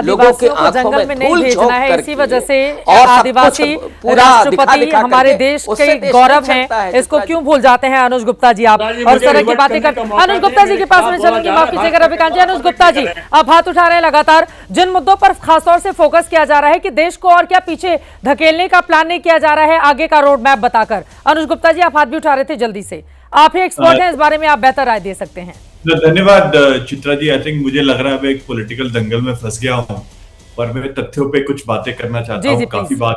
लोगों के आंखों में धूल झोंक करके इसी वजह से आदिवासी राष्ट्रपति हमारे देश के गौरव हैं, इसको क्यों भूल जाते हैं? अनुज गुप्ता जी, आप और इस तरह की बातें करते हैं। अनुज गुप्ता जी के पास में चलूंगी, माफ कीजिएगा रविकांत जी। अनुज गुप्ता जी, आप हाथ उठा रहे हैं लगातार, जिन मुद्दों पर खासतौर से फोकस किया जा रहा है कि देश को और क्या पीछे धकेलने का प्लान नहीं किया जा रहा है आगे का रोड मैप बताकर। अनुज गुप्ता जी, आप हाथ भी उठा रहे थे, जल्दी से, आप ही एक्सपर्ट हैं इस बारे में, आप बेहतर राय दे सकते हैं। धन्यवाद चित्रा जी। आई थिंक मुझे लग रहा है मैं एक पॉलिटिकल दंगल में फंस गया हूं, पर मैं तथ्यों पे कुछ बातें करना चाहता हूं। काफी बात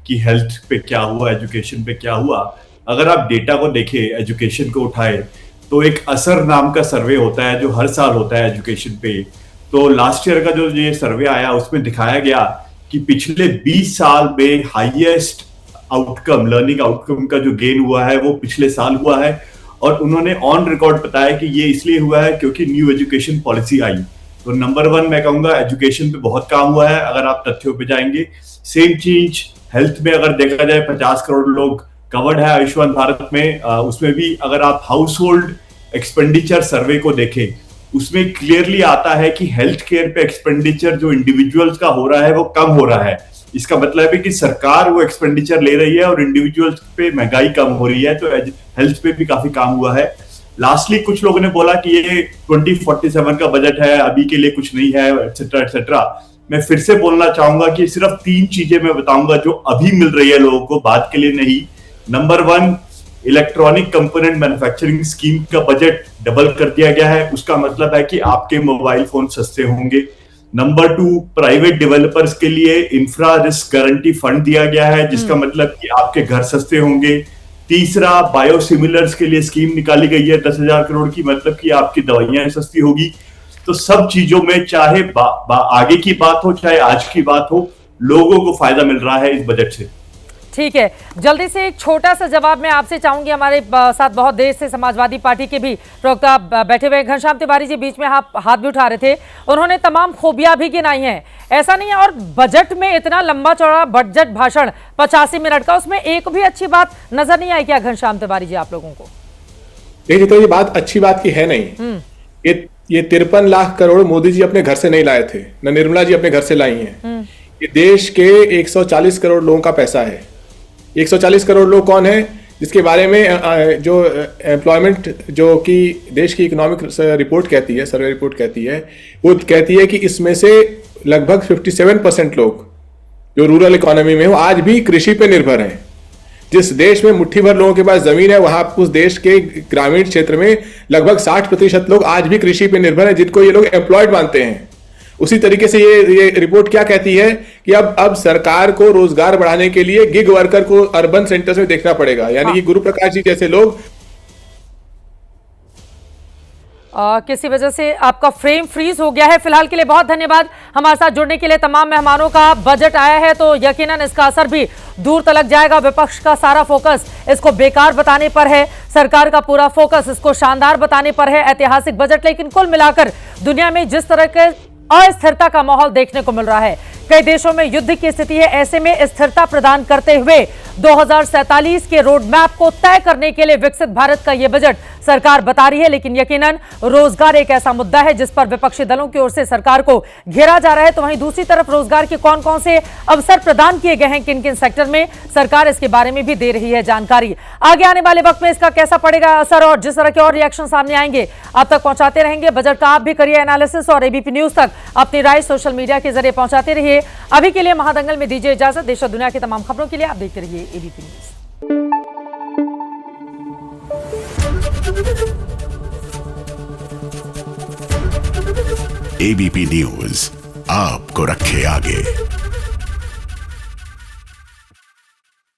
की हेल्थ पे क्या हुआ, एजुकेशन पे क्या हुआ। अगर आप डेटा को देखें, एजुकेशन को उठाए, तो एक असर नाम का सर्वे होता है जो हर साल होता है एजुकेशन पे। तो लास्ट ईयर का जो ये सर्वे आया उसमें दिखाया गया कि पिछले 20 साल में हाईएस्ट आउटकम, लर्निंग आउटकम का जो गेन हुआ है वो पिछले साल हुआ है। और उन्होंने ऑन रिकॉर्ड बताया कि ये इसलिए हुआ है क्योंकि न्यू एजुकेशन पॉलिसी आई। तो नंबर 1 मैं कहूंगा एजुकेशन पे बहुत काम हुआ है अगर आप तथ्यों पे जाएंगे। सेम चीज हेल्थ में अगर देखा जाए, 50 करोड़ लोग कवर्ड है आयुष्मान भारत में। उसमें भी अगर आप हाउस होल्ड एक्सपेंडिचर सर्वे को देखें, उसमें क्लियरली आता है कि हेल्थ केयर पे एक्सपेंडिचर जो इंडिविजुअल्स का हो रहा है वो कम हो रहा है। इसका मतलब है कि सरकार वो एक्सपेंडिचर ले रही है और इंडिविजुअल्स पे महंगाई कम हो रही है। तो हेल्थ पे भी काफी काम हुआ है। लास्टली कुछ लोगों ने बोला कि ये 2047 का बजट है, अभी के लिए कुछ नहीं है, एटसेट्रा एटसेट्रा। मैं फिर से बोलना चाहूंगा कि सिर्फ 3 चीजें मैं बताऊंगा जो अभी मिल रही है लोगों को, बाद के लिए नहीं। Number 1, electronic component manufacturing scheme का बजट डबल कर दिया गया है। उसका मतलब है कि आपके मोबाइल फोन सस्ते होंगे। नंबर 2, प्राइवेट डेवलपर्स के लिए इंफ्रा रिस्क गारंटी फंड दिया गया है, जिसका मतलब कि आपके घर सस्ते होंगे। तीसरा, बायोसिमिलर्स के लिए स्कीम निकाली गई है 10,000 करोड़ की, मतलब कि आपकी दवाइयां सस्ती होगी। तो सब चीजों में चाहे आगे की बात हो चाहे आज की बात हो, लोगों को फायदा मिल रहा है इस बजट से। ठीक है, जल्दी से एक छोटा सा जवाब मैं आपसे चाहूंगी। हमारे साथ बहुत देर से समाजवादी पार्टी के भी प्रवक्ता बैठे हुए, घनश्याम तिवारी जी बीच में हाथ भी उठा रहे थे, उन्होंने तमाम खूबियां भी गिनाई हैं, ऐसा नहीं है। और बजट में इतना लंबा चौड़ा बजट भाषण 85 मिनट का, उसमें एक भी अच्छी बात नजर नहीं आई क्या घनश्याम तिवारी जी आप लोगों को? देखिए, तो ये बात अच्छी बात की है नहीं। ये 53 लाख करोड़ मोदी जी अपने घर से नहीं लाए थे, न निर्मला जी अपने घर से लाई हैं। ये देश के 140 करोड़ लोगों का पैसा है। 140 करोड़ लोग कौन है? जिसके बारे में जो एम्प्लॉयमेंट, जो कि देश की इकोनॉमिक रिपोर्ट कहती है, सर्वे रिपोर्ट कहती है, वो कहती है कि इसमें से लगभग 57% लोग जो रूरल इकोनॉमी में हो आज भी कृषि पे निर्भर हैं। जिस देश में मुट्ठी भर लोगों के पास जमीन है, वहां उस देश के ग्रामीण क्षेत्र में लगभग 60% लोग आज भी कृषि पे निर्भर हैं, जिनको ये लोग एम्प्लॉयड मानते हैं। उसी तरीके से ये रिपोर्ट क्या कहती है कि अब सरकार को रोजगार बढ़ाने के लिए गिग वर्कर को अर्बन सेंटर्स में देखना पड़ेगा, यानी कि गुरु प्रकाश जी जैसे लोग। किसी वजह से आपका फ्रेम फ्रीज हो गया है। फिलहाल के लिए बहुत धन्यवाद हमारे साथ जुड़ने के लिए तमाम मेहमानों का। बजट आया है तो यकीनन इसका असर भी दूर तलक जाएगा। विपक्ष का सारा फोकस इसको बेकार बताने पर है, सरकार का पूरा फोकस इसको शानदार बताने पर है। ऐतिहासिक बजट, लेकिन कुल मिलाकर दुनिया में जिस तरह के अस्थिरता का माहौल देखने को मिल रहा है, कई देशों में युद्ध की स्थिति है, ऐसे में स्थिरता प्रदान करते हुए 2047 के रोड मैप को तय करने के लिए विकसित भारत का यह बजट सरकार बता रही है। लेकिन यकीनन रोजगार एक ऐसा मुद्दा है जिस पर विपक्षी दलों की ओर से सरकार को घेरा जा रहा है। तो वहीं दूसरी तरफ रोजगार के कौन कौन से अवसर प्रदान किए गए हैं किन किन सेक्टर में, सरकार इसके बारे में भी दे रही है जानकारी। आगे आने वाले वक्त में इसका कैसा पड़ेगा असर और जिस तरह के और रिएक्शन सामने आएंगे आप तक पहुंचाते रहेंगे। बजट का आप भी करिए एनालिसिस और एबीपी न्यूज तक अपनी राय सोशल मीडिया के जरिए पहुंचाते रहिए। अभी के लिए महादंगल में दीजिए इजाजत। देश और दुनिया की तमाम खबरों के लिए आप देखते रहिए एबीपी न्यूज। एबीपी न्यूज आपको रखे आगे।